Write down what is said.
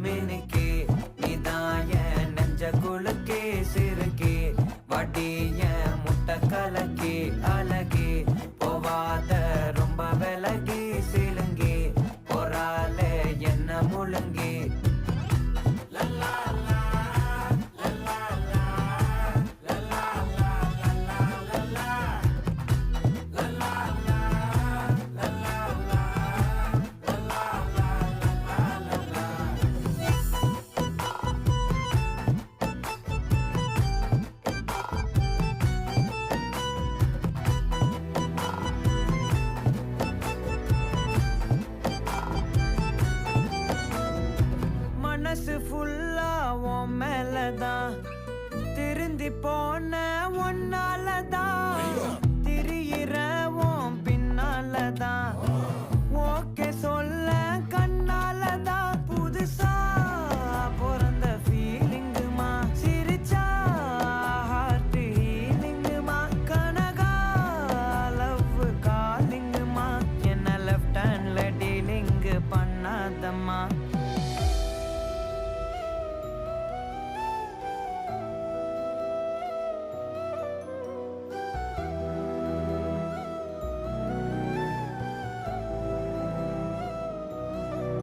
மினுக்கே நீதான் என் நெஞ்ச குலுக்கே சிறுக்கே வடிய முட்டை கலக்கே அழகே போவாத ரொம்ப விலகி சிலுங்கி போறாலே என்ன முழுங்கி மனசு ஃபுல்லா உன் மேலதான் திருந்தி போன ஒன்னாலதான் திரியிற உன் பின்னாலதான் ஓகே சொல்ல கண்ணாலதான் புதுசா பிறந்த ஃபீலிங்குமா சிரிச்சா ஹார்ட் ஹீலிங்குமா கனகா லவ் காலிங்குமா என்ன லெஃப்ட் ஹேண்ட்ல டீலிங் பண்ணாதம்மா